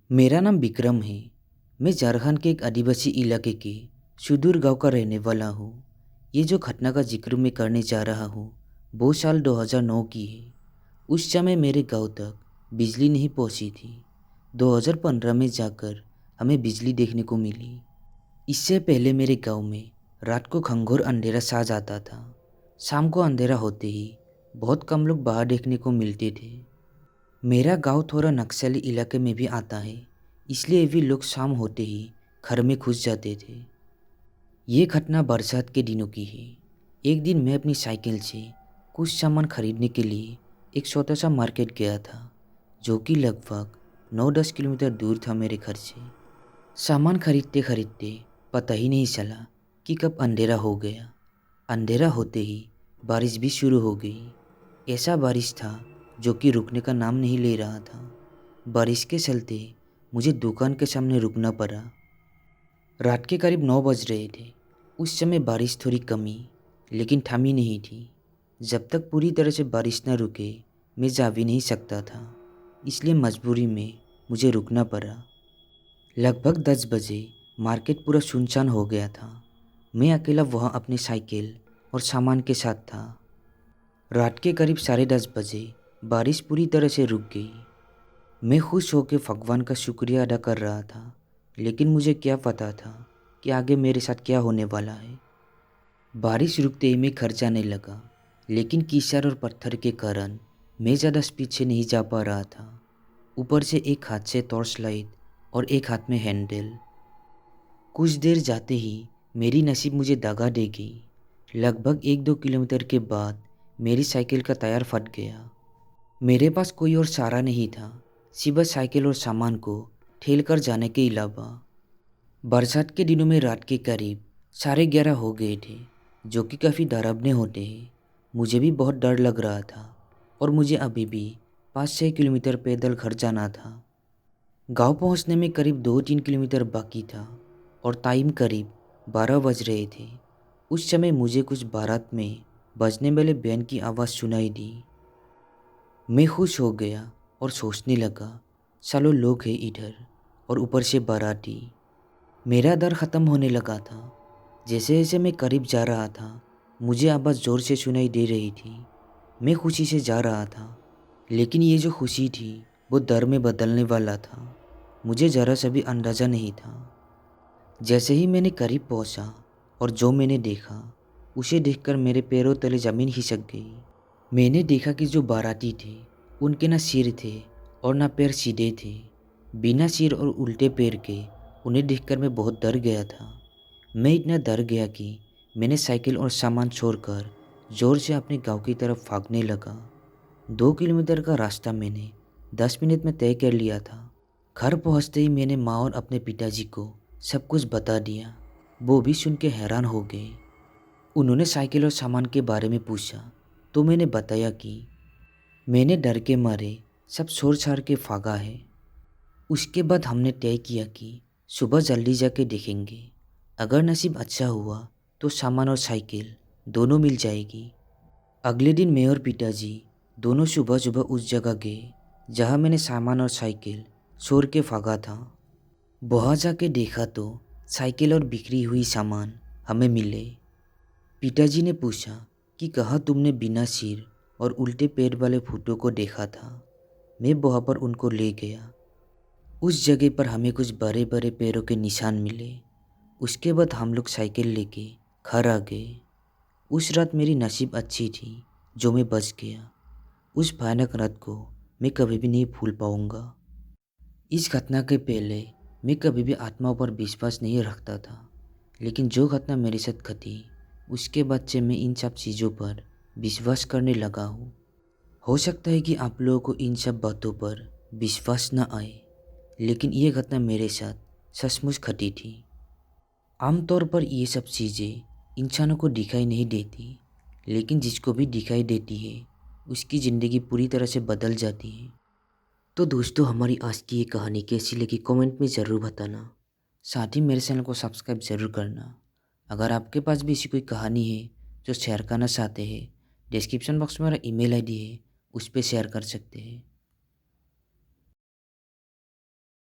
मेरा नाम विक्रम है। मैं झारखंड के एक आदिवासी इलाके के सुदूर गांव का रहने वाला हूँ। ये जो घटना का जिक्र मैं करने जा रहा हूँ वो साल 2009 की है। उस समय मेरे गांव तक बिजली नहीं पहुँची थी। 2015 में जाकर हमें बिजली देखने को मिली। इससे पहले मेरे गांव में रात को घंघोर अंधेरा छा जाता था। शाम को अंधेरा होते ही बहुत कम लोग बाहर देखने को मिलते थे। मेरा गांव थोड़ा नक्सली इलाके में भी आता है, इसलिए भी लोग शाम होते ही घर में घुस जाते थे। ये घटना बरसात के दिनों की है। एक दिन मैं अपनी साइकिल से कुछ सामान खरीदने के लिए एक छोटा सा मार्केट गया था, जो कि लगभग 9-10 किलोमीटर दूर था मेरे घर से। सामान खरीदते खरीदते पता ही नहीं चला कि कब अंधेरा हो गया। अंधेरा होते ही बारिश भी शुरू हो गई। ऐसा बारिश था जो कि रुकने का नाम नहीं ले रहा था। बारिश के चलते मुझे दुकान के सामने रुकना पड़ा। रात के करीब 9 बज रहे थे। उस समय बारिश थोड़ी कमी लेकिन थमी नहीं थी। जब तक पूरी तरह से बारिश न रुके मैं जा भी नहीं सकता था, इसलिए मजबूरी में मुझे रुकना पड़ा। लगभग 10 बजे मार्केट पूरा सुनसान हो गया था। मैं अकेला वहाँ अपनी साइकिल और सामान के साथ था। रात के करीब 10:30 बजे बारिश पूरी तरह से रुक गई। मैं खुश होकर भगवान का शुक्रिया अदा कर रहा था, लेकिन मुझे क्या पता था कि आगे मेरे साथ क्या होने वाला है। बारिश रुकते ही मैं घर जाने लगा, लेकिन कीचड़ और पत्थर के कारण मैं ज़्यादा स्पीड से नहीं जा पा रहा था। ऊपर से एक हाथ से टॉर्च लाइट और एक हाथ में हैंडल। कुछ देर जाते ही मेरी नसीब मुझे दगा दे गई। लगभग 1-2 किलोमीटर के बाद मेरी साइकिल का टायर फट गया। मेरे पास कोई और सहारा नहीं था, सिवाय साइकिल और सामान को ठेल कर जाने के अलावा। बरसात के दिनों में रात के करीब 11:30 हो गए थे, जो कि काफ़ी डरावने होते हैं। मुझे भी बहुत डर लग रहा था और मुझे अभी भी 5-6 किलोमीटर पैदल घर जाना था। गांव पहुंचने में करीब 2-3 किलोमीटर बाकी था और टाइम करीब 12 बज रहे थे। उस समय मुझे कुछ बारात में बजने वाले बैंड की आवाज़ सुनाई दी। मैं खुश हो गया और सोचने लगा, सालों लोग हैं इधर और ऊपर से बाराती। मेरा डर ख़त्म होने लगा था। जैसे जैसे मैं करीब जा रहा था मुझे आवाज़ ज़ोर से सुनाई दे रही थी। मैं खुशी से जा रहा था, लेकिन ये जो खुशी थी वो डर में बदलने वाला था। मुझे ज़रा सा भी अंदाज़ा नहीं था। जैसे ही मैंने करीब पहुंचा और जो मैंने देखा उसे देखकर मेरे पैरों तले ज़मीन खिसक गई। मैंने देखा कि जो बाराती थे उनके ना सिर थे और ना पैर सीधे थे। बिना सिर और उल्टे पैर के उन्हें देखकर मैं बहुत डर गया था। मैं इतना डर गया कि मैंने साइकिल और सामान छोड़कर ज़ोर से अपने गांव की तरफ भागने लगा। 2 किलोमीटर का रास्ता मैंने 10 मिनट में तय कर लिया था। घर पहुंचते ही मैंने माँ और अपने पिताजी को सब कुछ बता दिया। वो भी सुन के हैरान हो गए। उन्होंने साइकिल और सामान के बारे में पूछा तो मैंने बताया कि मैंने डर के मारे सब छोड़ छाड़ के भागा है। उसके बाद हमने तय किया कि सुबह जल्दी जाके देखेंगे। अगर नसीब अच्छा हुआ तो सामान और साइकिल दोनों मिल जाएगी। अगले दिन मैं और पिताजी दोनों सुबह सुबह उस जगह गए जहाँ मैंने सामान और साइकिल छोड़ के भागा था। वहाँ जाके देखा तो साइकिल और बिखरी हुई सामान हमें मिले। पिताजी ने पूछा कि कहाँ तुमने बिना सिर और उल्टे पैर वाले भूतों को देखा था। मैं वहाँ पर उनको ले गया। उस जगह पर हमें कुछ बड़े बड़े पैरों के निशान मिले। उसके बाद हम लोग साइकिल लेके घर आ गए। उस रात मेरी नसीब अच्छी थी जो मैं बच गया। उस भयानक रात को मैं कभी भी नहीं भूल पाऊंगा। इस घटना के पहले मैं कभी भी आत्माओं पर विश्वास नहीं रखता था, लेकिन जो घटना मेरे साथ घटी उसके बाद से मैं इन सब चीज़ों पर विश्वास करने लगा हूँ। हो सकता है कि आप लोगों को इन सब बातों पर विश्वास न आए, लेकिन ये घटना मेरे साथ सचमुच घटी थी। आमतौर पर ये सब चीज़ें इंसानों को दिखाई नहीं देती, लेकिन जिसको भी दिखाई देती है उसकी ज़िंदगी पूरी तरह से बदल जाती है। तो दोस्तों, हमारी आज की ये कहानी कैसी लगी कमेंट में ज़रूर बताना। साथ ही मेरे चैनल को सब्सक्राइब ज़रूर करना। अगर आपके पास भी ऐसी कोई कहानी है जो शेयर करना चाहते हैं, डिस्क्रिप्शन बॉक्स में मेरा ईमेल आईडी है, उस पर शेयर कर सकते हैं।